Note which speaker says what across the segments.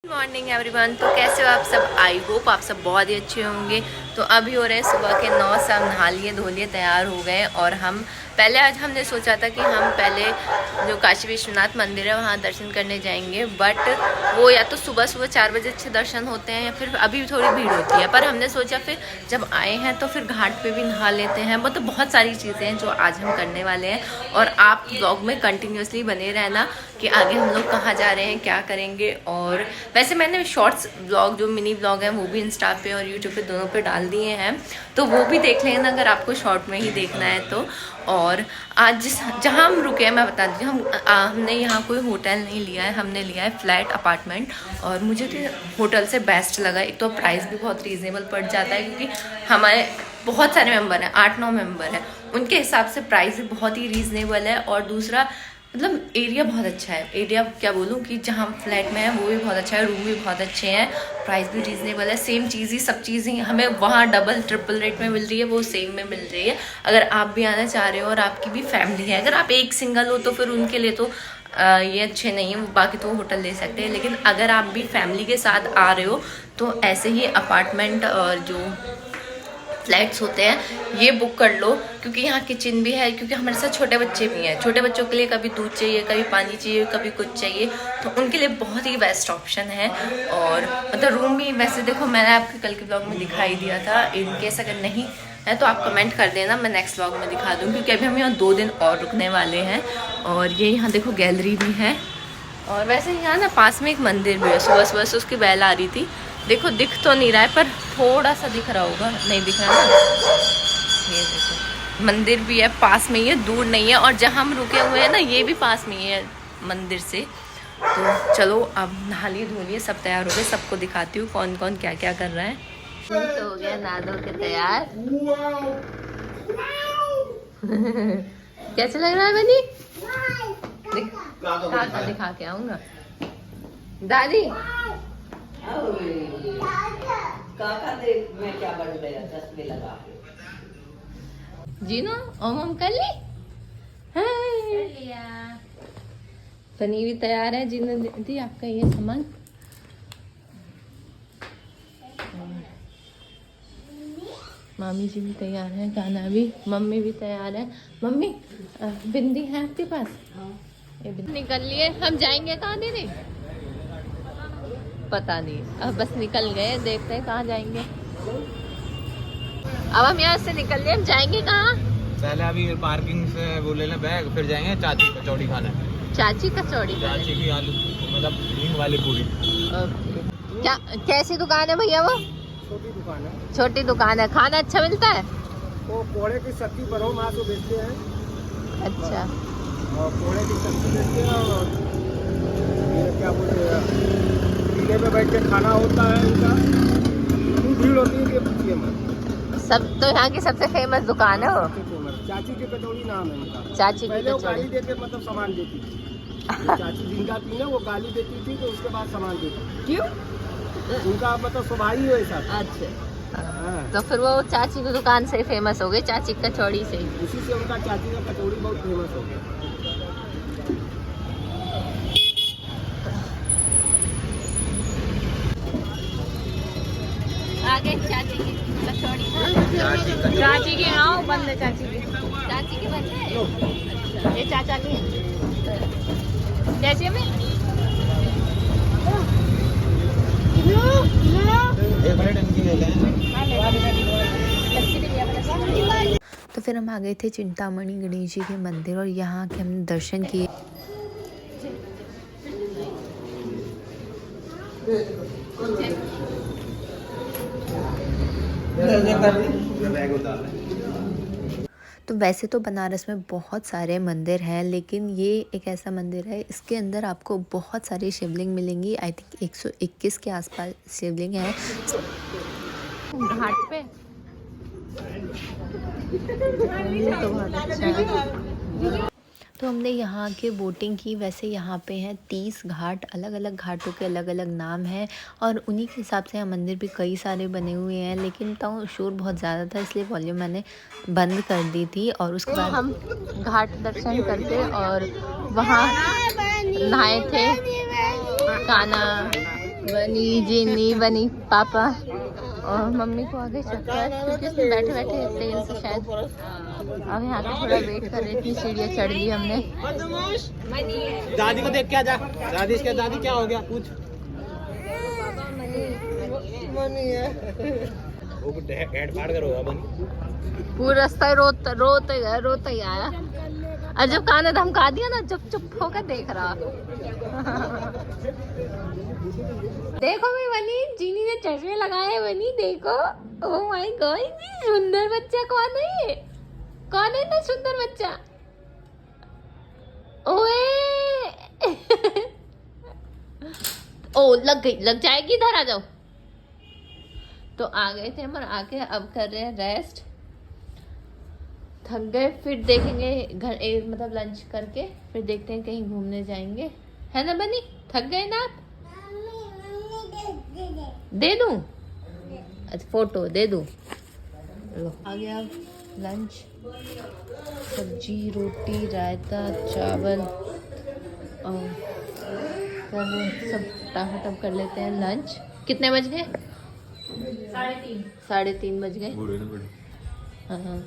Speaker 1: Morning everyone. तो कैसे हो आप सब? आई होप आप सब बहुत ही अच्छे होंगे। तो अभी हो रहे हैं सुबह के 9। सब नहा लिए धो लिए तैयार हो गए और हम पहले आज हमने सोचा था कि हम पहले जो काशी विश्वनाथ मंदिर है वहाँ दर्शन करने जाएंगे, बट वो या तो सुबह 4 बजे अच्छे दर्शन होते हैं या फिर अभी थोड़ी भीड़ होती है। पर हमने सोचा फिर जब आए हैं तो फिर घाट पे भी नहा लेते हैं। मतलब बहुत सारी चीज़ें हैं जो आज हम करने वाले हैं और आप व्लॉग में कंटिन्यूसली बने रहना कि आगे हम लोग कहाँ जा रहे हैं, क्या करेंगे। और वैसे मैंने शॉर्ट्स व्लॉग जो मिनी व्लॉग हैं वो भी इंस्टा पे और यूट्यूब पे दोनों पे डाल दिए हैं, तो वो भी देख लेना अगर आपको शॉर्ट में ही देखना है तो। और आज जहाँ हम रुके हैं मैं बता दी, हमने यहाँ कोई होटल नहीं लिया है, हमने लिया है फ्लैट अपार्टमेंट। और मुझे तो होटल से बेस्ट लगा। एक तो प्राइस भी बहुत रीजनेबल पड़ जाता है क्योंकि हमारे बहुत सारे मेंबर हैं, 8-9 मेंबर हैं, उनके हिसाब से प्राइस भी बहुत ही रीजनेबल है। और दूसरा मतलब एरिया बहुत अच्छा है। एरिया क्या बोलूँ कि जहाँ फ्लैट में है वो भी बहुत अच्छा है, रूम भी बहुत अच्छे हैं, प्राइस भी रीजनेबल है। सेम चीज़ ही सब चीज़ें हमें वहाँ डबल ट्रिपल रेट में मिल रही है, वो सेम में मिल रही है। अगर आप भी आना चाह रहे हो और आपकी भी फैमिली है, अगर आप एक सिंगल हो तो फिर उनके लिए तो ये अच्छे नहीं है, बाकी तो होटल ले सकते हैं। लेकिन अगर आप भी फैमिली के साथ आ रहे हो तो ऐसे ही अपार्टमेंट और जो फ्लैट्स होते हैं ये बुक कर लो, क्योंकि यहाँ किचन भी है। क्योंकि हमारे साथ छोटे बच्चे भी हैं, छोटे बच्चों के लिए कभी दूध चाहिए, कभी पानी चाहिए, कभी कुछ चाहिए, तो उनके लिए बहुत ही बेस्ट ऑप्शन है। और मतलब रूम भी वैसे देखो मैंने आपके कल के ब्लॉग में दिखाई दिया था। इनकेस अगर नहीं है तो आप कमेंट कर देना, मैं नेक्स्ट ब्लॉग में दिखा दूँ, क्योंकि अभी हम यहाँ 2 दिन और रुकने वाले हैं। और ये यहाँ देखो गैलरी भी है। और वैसे यहाँ ना पास में एक मंदिर भी है। सुबह सुबह से उसकी बैल आ रही थी, देखो दिख तो नहीं रहा है पर थोड़ा सा दिख रहा होगा, नहीं दिख रहा ना, ये देखो मंदिर भी है पास में ही है, दूर नहीं है। और जहाँ हम रुके हुए हैं ना ये भी पास में ही है मंदिर से। तो चलो अब नहा लिए धो लिए सब तैयार हो गए, सबको दिखाती हूँ कौन कौन क्या क्या कर रहा है। तो हो गया नहा धो के तैयार। कैसे लग रहा है बनी? दिखा के आऊंगा दादी।
Speaker 2: काका देख मैं क्या बन गया, चश्मे लगा
Speaker 1: जी ना ओम कर ली पनीर भी तैयार है। जी ने दी आपका ये सामान। मामी जी भी तैयार है, गाना भी, मम्मी भी तैयार है। मम्मी बिंदी है आपके पास? ये निकल लिए। हम जाएंगे कहाँ दीदी? पता नहीं, अब बस निकल गए, देखते हैं कहाँ जाएंगे। अब हम यहाँ से निकल लिए, हम जाएंगे कहाँ?
Speaker 3: पहले अभी पार्किंग से वो ले लें बैग, फिर जाएंगे चाची कचौड़ी खाने।
Speaker 1: चाची कचौड़ी?
Speaker 3: चाची की आलू मतलब हींग वाली पूरी।
Speaker 1: क्या कैसी दुकान है भैया वो?
Speaker 4: छोटी दुकान है।
Speaker 1: छोटी दुकान है। खाना अच्छा मिलता है?
Speaker 4: वो कोड़े की सब्जी बरो माँ को बेचते हैं।
Speaker 1: अच्छा।
Speaker 4: और कोड़े की सब्जी बेचते हैं और ये क्या बोलते हैं टीले पे बैठ के खाना होता है इनका। इतनी भीड़ होती है कि पूछिए मत।
Speaker 1: सब तो यहाँ की सबसे फेमस दुकान है वो।
Speaker 4: चाची की कचौड़ी नाम है उनका।
Speaker 1: चाची की
Speaker 4: पहले वो
Speaker 1: कचौड़ी।
Speaker 4: गाली देके मतलब सामान देती थी। चाची जिंदा थी ना, वो गाली देती थी तो उसके बाद सामान देती।
Speaker 1: क्यों?
Speaker 4: उनका मतलब स्वभाव ही वैसा था।
Speaker 1: अच्छा।
Speaker 4: हाँ।
Speaker 1: तो फिर वो चाची की दुकान से फेमस हो गई, चाची की कचौड़ी से।
Speaker 4: उसी से उनका चाची का कचौड़ी बहुत फेमस हो गया।
Speaker 1: आगे चाची की कचौड़ी।
Speaker 5: चाची की ना बंद है, चाची की
Speaker 1: बन है।
Speaker 5: ये चाचा की कैसे में
Speaker 3: एक मिनट इनकी ले लें।
Speaker 6: तो फिर हम आ गए थे चिंतामणि गणेश जी के मंदिर और यहाँ के हमने दर्शन किए। तो वैसे तो बनारस में बहुत सारे मंदिर हैं, लेकिन ये एक ऐसा मंदिर है इसके अंदर आपको बहुत सारी शिवलिंग मिलेंगी। आई थिंक 121 के आसपास शिवलिंग है
Speaker 1: घाट पे। तो बहुत अच्छा है।
Speaker 6: तो हमने यहाँ के बोटिंग की। वैसे यहाँ पे हैं 30 घाट, अलग अलग घाटों के अलग अलग नाम हैं और उन्हीं के हिसाब से यहाँ मंदिर भी कई सारे बने हुए हैं। लेकिन तो शोर बहुत ज़्यादा था इसलिए वॉल्यूम मैंने बंद कर दी थी। और उसके बाद
Speaker 1: हम घाट दर्शन करके और वहाँ नहाए थे। कान्हा बनी जिनी बनी पापा और मम्मी को आगे चक्कर क्योंकि उसमें बैठे बैठे तेल से शायद। अब यहाँ पे थोड़ा वेट कर रही थी, सीढ़ियाँ चढ़ ली हमने।
Speaker 3: दादी को देख के आ जा। दादी इसके दादी क्या हो गया पूछ। हेड फाड़ कर होगा बनी।
Speaker 1: पूरा रास्ता रोते ही आया। और जब कान ने धमका दिया ना, चुप होकर देख रहा। देखो भाई बनी, जीनी ने चश्मे लगाए। बनी देखो, ओह माय गॉड, सुंदर बच्चा कौन है ये? कौन है इतना सुंदर बच्चा? ओए ओ लग जाएगी, इधर आ जाओ। तो आ गए थे हम, आके अब कर रहे हैं रेस्ट। थक गए, फिर देखेंगे घर मतलब लंच करके फिर देखते हैं कहीं घूमने जाएंगे, है ना बनी? थक गए ना आप? दे दूं? अच्छा फोटो दे दूं? लो आ गया लंच, सब्जी रोटी रायता चावल और सब फटाफट कर लेते हैं लंच। कितने बज गए? 3:30 बज गए। हाँ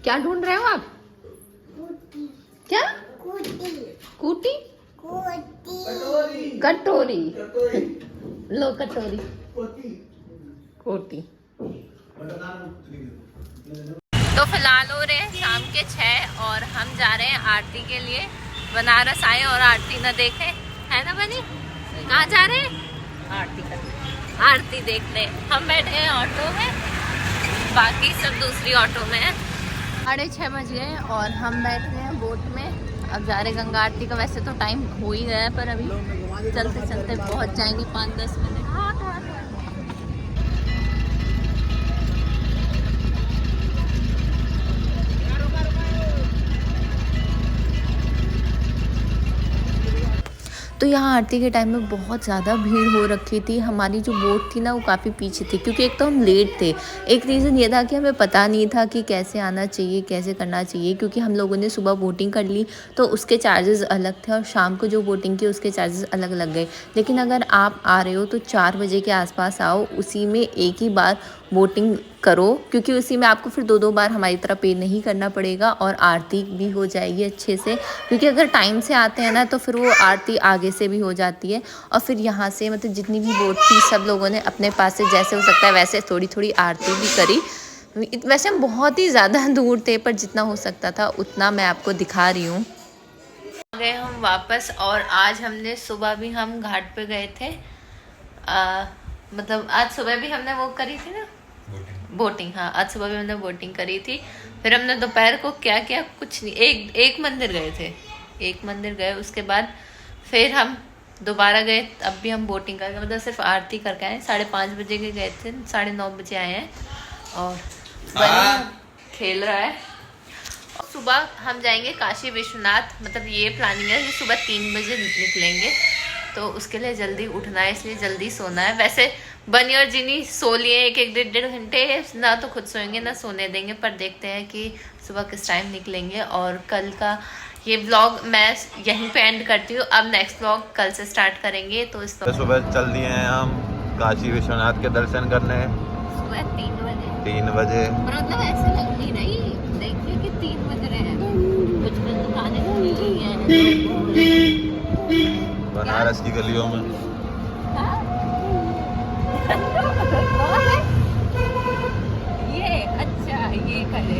Speaker 1: क्या ढूंढ रहे हो आप? क्या? कूटी कटोरी। लो कटोरी कोटी। तो फिलहाल हो रहे हैं शाम के 6 और हम जा रहे हैं आरती के लिए। बनारस आए और आरती न देखे, है ना बनी? कहाँ जा रहे हैं? आरती देखने। हम बैठ गए ऑटो में, बाकी सब दूसरी ऑटो में है। 6:30 बज गए और हम बैठ गए हैं बोट में। अब जा रहे गंगा आरती का। वैसे तो टाइम हो ही गया है पर अभी चलते चलते पहुंच जाएंगे 5-10 मिनट। तो यहाँ आरती के टाइम में बहुत ज़्यादा भीड़ हो रखी थी। हमारी जो बोट थी ना वो काफ़ी पीछे थी क्योंकि एक तो हम लेट थे, एक रीज़न ये था कि हमें पता नहीं था कि कैसे आना चाहिए कैसे करना चाहिए, क्योंकि हम लोगों ने सुबह बोटिंग कर ली तो उसके चार्जेस अलग थे और शाम को जो बोटिंग की उसके चार्जेस अलग लग गए। लेकिन अगर आप आ रहे हो तो 4 बजे के आसपास आओ, उसी में एक ही बार बोटिंग करो क्योंकि उसी में आपको फिर 2-2 बार हमारी तरह पे नहीं करना पड़ेगा और आरती भी हो जाएगी अच्छे से। क्योंकि अगर टाइम से आते हैं ना तो फिर वो आरती आगे से भी हो जाती है। और फिर यहाँ से मतलब जितनी भी बोट थी सब लोगों ने अपने पास से जैसे हो सकता है वैसे थोड़ी थोड़ी आरती भी करी। वैसे हम बहुत ही ज़्यादा दूर थे पर जितना हो सकता था उतना मैं आपको दिखा रही हूँ। आ गए हम वापस और आज हमने सुबह भी हम घाट पे गए थे। मतलब आज सुबह भी हमने वो करी थी ना बोटिंग। हाँ आज सुबह भी हमने बोटिंग करी थी। फिर हमने दोपहर को क्या किया, कुछ नहीं, एक मंदिर गए थे, एक मंदिर गए। उसके बाद फिर हम दोबारा गए, अब भी हम बोटिंग करके मतलब सिर्फ आरती करके आए। 5:30 बजे के गए थे, 9:30 बजे आए हैं और बनी खेल रहा है। सुबह हम जाएंगे काशी विश्वनाथ, मतलब ये प्लानिंग है कि सुबह 3 बजे निकलेंगे तो उसके लिए जल्दी उठना है इसलिए जल्दी सोना है। वैसे बनी और जिनी सो लिए 1-1 घंटे, ना तो खुद सोएंगे ना सोने देंगे, पर देखते हैं कि सुबह किस टाइम निकलेंगे। और कल का ये व्लॉग मैं यहीं पे एंड करती हूँ। अब नेक्स्ट व्लॉग कल से स्टार्ट करेंगे। तो इस
Speaker 7: सुबह चल दिए हैं हम काशी विश्वनाथ के दर्शन करने।
Speaker 1: सुबह
Speaker 7: 3 बजे
Speaker 1: मतलब ऐसे लग नहीं रही, देखिए कि 3 बज रहे हैं। कुछ दुकानें खुली हुई हैं
Speaker 7: बनारस की गलियों में।
Speaker 1: ये अच्छा ये करे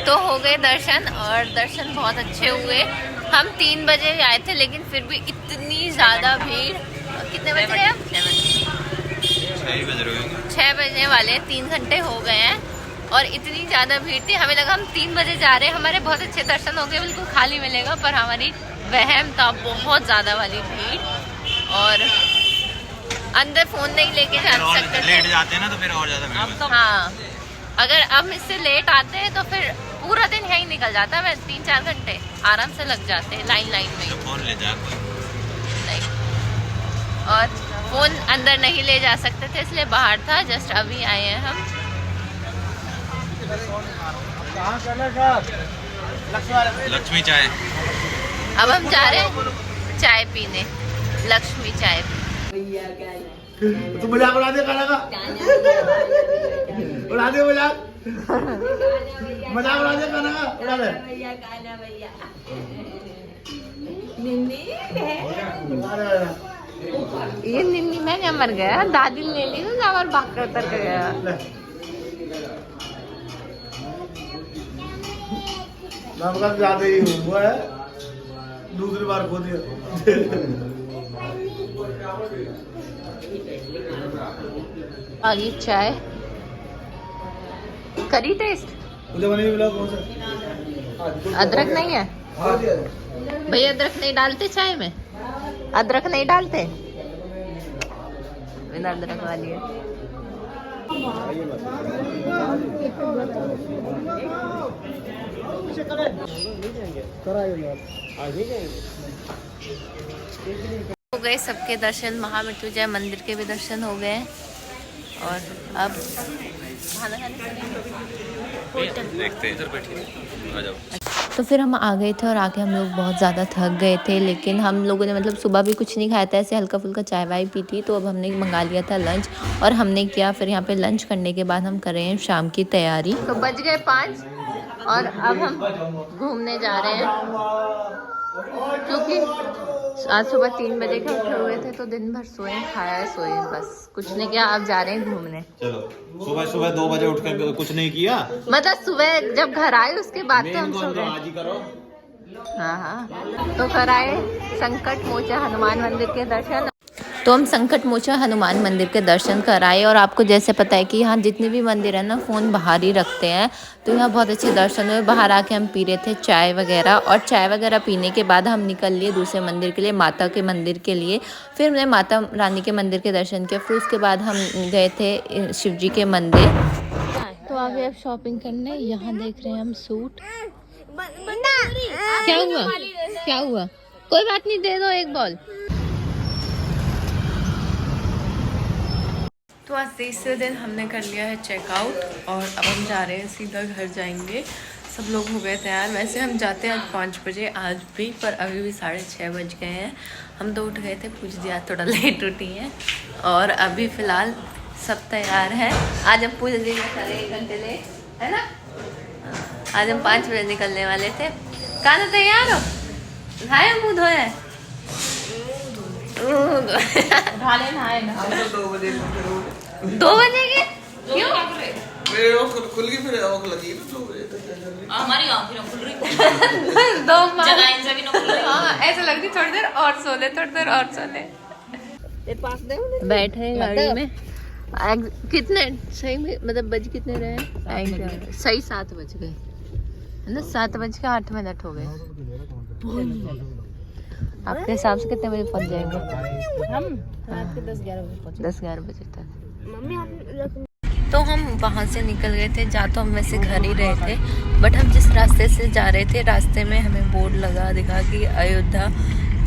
Speaker 1: तो हो गए दर्शन और दर्शन बहुत अच्छे हुए। हम 3 बजे आए थे लेकिन फिर भी इतनी ज़्यादा भीड़। कितने बज रहे हैं? 6 बजने वाले, 3 घंटे हो गए हैं और इतनी ज़्यादा भीड़ थी। हमें लगा हम 3 बजे जा रहे हैं, हमारे बहुत अच्छे दर्शन हो गए, बिल्कुल खाली मिलेगा, पर हमारी वहम था बहुत ज़्यादा वाली भीड़। और अंदर फ़ोन नहीं लेके जा सकते,
Speaker 3: लेट जाते हैं ना तो फिर और ज़्यादा भीड़।
Speaker 1: हाँ अगर अब इससे लेट आते हैं तो फिर पूरा दिन यहीं निकल जाता है। 3-4 घंटे आराम से लग जाते हैं लाइन में।
Speaker 3: फोन ले जा
Speaker 1: और फोन अंदर नहीं ले जा सकते थे इसलिए बाहर था। जस्ट अभी आए हैं हम।
Speaker 7: लक्ष्मी चाय।
Speaker 1: अब हम जा रहे हैं चाय पीने, लक्ष्मी चाय।
Speaker 4: तू मजाक उड़ा दे खाना का, उड़ा दे मजाक, मजाक उड़ा दे खाना का, उड़ा दे।
Speaker 1: ये निन्नी मैं क्या मर गया, दादी ले ली ना और भाग कर उतर गया।
Speaker 4: नमक ज्यादा ही हुआ है, दूसरी बार खो दिया।
Speaker 1: आगे चाय करी टेस्ट। अदरक नहीं है भैया, अदरक नहीं डालते चाय में, अदरक नहीं डालते, बिना अदरक वाली है। हो गए सबके दर्शन, महामृत्युंजय मंदिर के भी दर्शन हो गए और अब खाना खाने
Speaker 7: देखते हैं, इधर बैठिए, आ जाओ।
Speaker 6: तो फिर हम आ गए थे और आके हम लोग बहुत ज़्यादा थक गए थे, लेकिन हम लोगों ने मतलब सुबह भी कुछ नहीं खाया था, ऐसे हल्का फुल्का चाय वाय पी थी। तो अब हमने मंगा लिया था लंच और हमने किया। फिर यहाँ पे लंच करने के बाद हम कर रहे हैं शाम की तैयारी।
Speaker 1: तो बज गए 5 और अब हम घूमने जा रहे हैं क्योंकि आज सुबह 3 बजे के उठे हुए थे तो दिन भर सोए खाया सोए, बस कुछ नहीं किया। अब जा रहे हैं घूमने।
Speaker 7: चलो सुबह सुबह 2 बजे उठ कर कुछ नहीं किया,
Speaker 1: मतलब सुबह जब घर आए उसके बाद तो हम सो गए।
Speaker 7: आज ही करो।
Speaker 1: हाँ, तो कराए संकट मोचन हनुमान मंदिर के दर्शन।
Speaker 6: तो हम संकट मोचन हनुमान मंदिर के दर्शन कराए। और आपको जैसे पता है कि यहाँ जितने भी मंदिर है ना, फ़ोन बाहर ही रखते हैं, तो यहाँ बहुत अच्छे दर्शन हुए। बाहर आके हम पी रहे थे चाय वगैरह, और चाय वगैरह पीने के बाद हम निकल लिए दूसरे मंदिर के लिए, माता के मंदिर के लिए। फिर हमने माता रानी के मंदिर के दर्शन किया। फिर उसके बाद हम गए थे शिव जी के मंदिर। तो आगे अब शॉपिंग करने यहाँ देख रहे हैं हम सूट। क्या हुआ, क्या हुआ? कोई बात नहीं, दे दो एक बॉल।
Speaker 1: तो आज तीसरे दिन हमने कर लिया है चेकआउट और अब हम जा रहे हैं सीधा घर जाएंगे। सब लोग हो गए तैयार। वैसे हम जाते हैं आज 5 बजे आज भी, पर अभी भी 6:30 बज गए हैं। हम तो उठ गए थे, पूछ दिया थोड़ा लेट उठी हैं और अभी फ़िलहाल सब तैयार हैं। आज हम पूछ दी 1 घंटे लेट है ना। आज हम 5 बजे निकलने वाले थे। कहाँ तैयार हो? नहाए मुँह धोए? 2 बजे के क्यों?
Speaker 4: मेरी आँख खुल गई, फिर आँख लगी 2 बजे तक।
Speaker 5: हमारी आँखें ना खुल रही,
Speaker 1: हाँ, ऐसा लगती थोड़ी देर और सो ले, थोड़ी देर और सो ले। बैठे गाड़ी में कितने सही में, मतलब बज कितने रहे? सही 7 बज गए है ना, 7:08 हो गए। आपके हिसाब से कितने बजे पहुंच जाएंगे हम? रात के 10-11 बजे तक। तो हम वहाँ से निकल गए थे। जा तो हम वैसे घर ही रहे थे, बट हम जिस रास्ते से जा रहे थे रास्ते में हमें बोर्ड लगा दिखा कि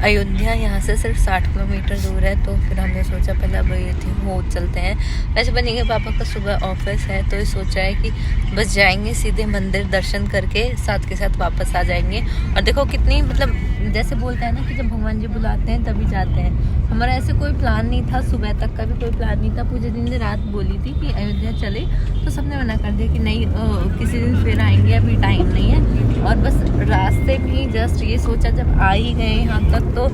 Speaker 1: अयोध्या यहाँ से सिर्फ 60 किलोमीटर दूर है। तो फिर हमने सोचा पहले अब ये थी हो चलते हैं। वैसे बनी के पापा का सुबह ऑफिस है तो ये सोचा है कि बस जाएंगे सीधे मंदिर दर्शन करके साथ के साथ वापस आ जाएंगे। और देखो कितनी मतलब जैसे बोलते हैं ना कि जब भगवान जी बुलाते हैं तभी जाते हैं। हमारा ऐसे कोई प्लान नहीं था, सुबह तक का भी कोई प्लान नहीं था। पूजे दिन ने रात बोली थी कि अयोध्या चले, तो सबने मना कर दिया कि नहीं किसी दिन फिर आएंगे, अभी टाइम नहीं है। और बस रास्ते में ही जस्ट ये सोचा जब आ ही गए यहाँ तक तो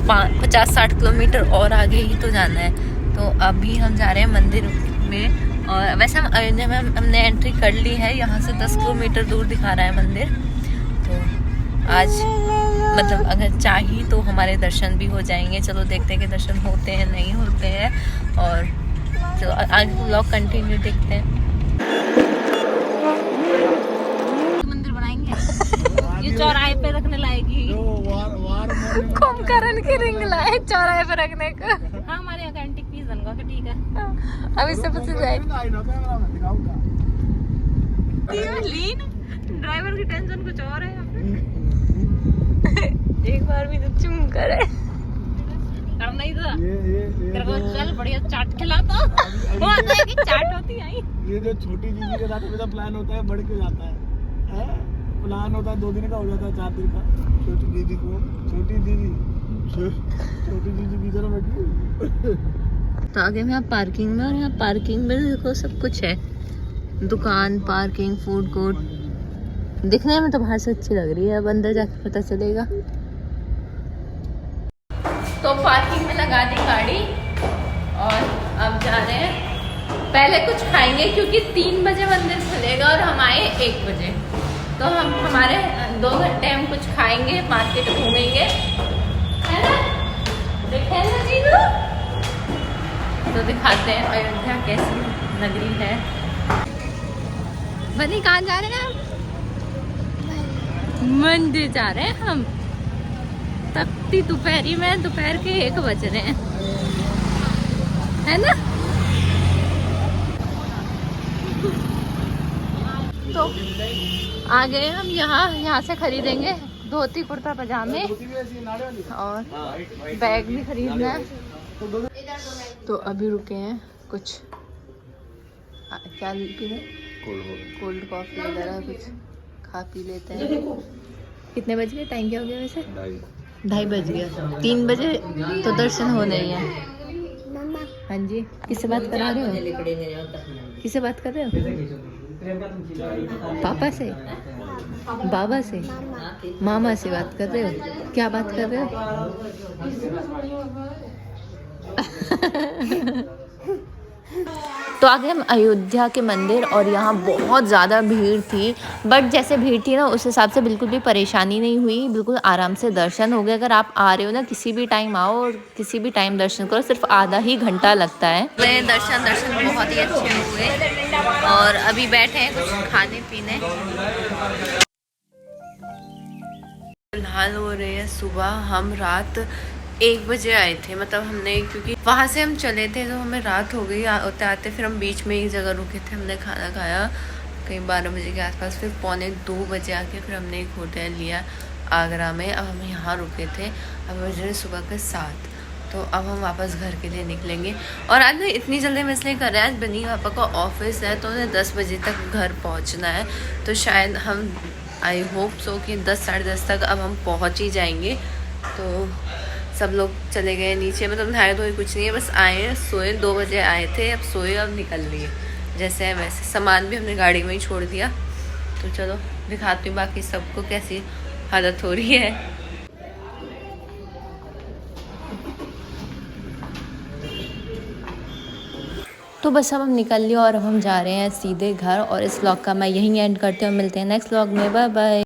Speaker 1: 50-60 किलोमीटर और आगे ही तो जाना है। तो अभी हम जा रहे हैं मंदिर में। और वैसे हम अयोध्या में हमने एंट्री कर ली है, यहाँ से 10 किलोमीटर दूर दिखा रहा है मंदिर। तो आज मतलब अगर चाहिए तो हमारे दर्शन भी हो जाएंगे। चलो देखते हैं कि दर्शन होते हैं नहीं होते हैं। और चलो आगे ब्लॉग कंटिन्यू देखते हैं। मंदिर बनाएंगे ये चौराहे पे रखने लाएगी। कुंभकर्ण की रिंग लाए चौराहे पे रखने का।
Speaker 5: हाँ हमारे यहाँ का एंटीक पीस बनगा, ठीक है।
Speaker 1: अब इससे पता जाए
Speaker 5: ड्राइवर की टेंशन कुछ और है।
Speaker 1: एक बार भी तो चुम करे।
Speaker 5: करना ही था
Speaker 4: ये
Speaker 5: तेरे को चल बढ़िया चाट खिलाता वो आता है कि चाट होती आई
Speaker 4: ये जो छोटी दीदी के साथ मेरा प्लान होता है बढ़ के जाता है प्लान होता है 2 दिन का हो जाता है 4 दिन का। छोटी दीदी की तरह बैठी।
Speaker 1: तो आगे में आप पार्किंग में, और यहाँ पार्किंग में देखो सब कुछ है, दुकान, पार्किंग, फूड कोर्ट। दिखने में तो बाहर से अच्छी लग रही है, अब अंदर जाके पता चलेगा। तो पार्किंग में लगा दी गाड़ी और अब जा रहे हैं। पहले कुछ खाएंगे क्योंकि 3 बजे मंदिर खुलेगा और हम आए 1 बजे, तो हम हमारे 2 घंटे हम कुछ खाएंगे, मार्केट घूमेंगे, है ना? देखें ना जीनू? तो दिखाते हैं अयोध्या कैसी नगरी है। बनी कहाँ जा रहे हैं हम? मंदिर जा रहे हैं हम। तकती दोपहरी में, दोपहर के 1 बज रहे हैं, है ना? तो आ गए हम यहाँ से खरीदेंगे धोती कुर्ता पजामे और बैग भी खरीदना है। तो अभी रुके हैं कुछ क्या पीने, कोल्ड कॉफी वगैरह कुछ खा पी लेते हैं। कितने बज गए? टाइम क्या हो गया वैसे? 2:30 बज गया। 3 बजे तो दर्शन होने ही है। हाँ जी, किससे बात करा रहे हो? किससे बात कर रहे हो? पापा से, बाबा से, मामा से बात कर रहे हो? क्या बात कर रहे हो? तो आगे हम अयोध्या के मंदिर, और यहाँ बहुत ज़्यादा भीड़ थी, बट जैसे भीड़ थी ना उस हिसाब से बिल्कुल भी परेशानी नहीं हुई, बिल्कुल आराम से दर्शन हो गए। अगर आप आ रहे हो ना, किसी भी टाइम आओ और किसी भी टाइम दर्शन करो, सिर्फ आधा ही घंटा लगता है। दर्शन बहुत ही अच्छे हुए और अभी बैठे हैं कुछ खाने पीने। फिलहाल हो रही है सुबह, हम रात 1 बजे आए थे, मतलब हमने, क्योंकि वहाँ से हम चले थे तो हमें रात हो गई आते आते। फिर हम बीच में एक जगह रुके थे, हमने खाना खाया कहीं 12 बजे के आसपास। फिर 1:45 बजे आके फिर हमने एक होटल लिया आगरा में। अब हम यहाँ रुके थे। अब बज रहे सुबह के 7, तो अब हम वापस घर के लिए निकलेंगे। और आज ना इतनी जल्दी हम इसलिए कर रहे हैं, आज बनी पापा का ऑफिस है तो उन्हें 10 बजे तक घर पहुँचना है, तो शायद हम आई होप सो कि 10 साढ़े 10 तक अब हम पहुँच ही जाएंगे। तो सब लोग चले गए नीचे, मतलब नहाए धोए कुछ नहीं है, बस आए सोए। 2 बजे आए थे, अब सोए, अब निकल लिए जैसे है वैसे। सामान भी हमने गाड़ी में ही छोड़ दिया। तो चलो दिखाती हूँ बाकी सबको कैसी हालत हो रही है। तो बस अब हम निकल लिए और अब हम जा रहे हैं सीधे घर, और इस व्लॉग का मैं यहीं एंड करती हूँ। मिलते हैं नेक्स्ट व्लॉग में, बाय बाय।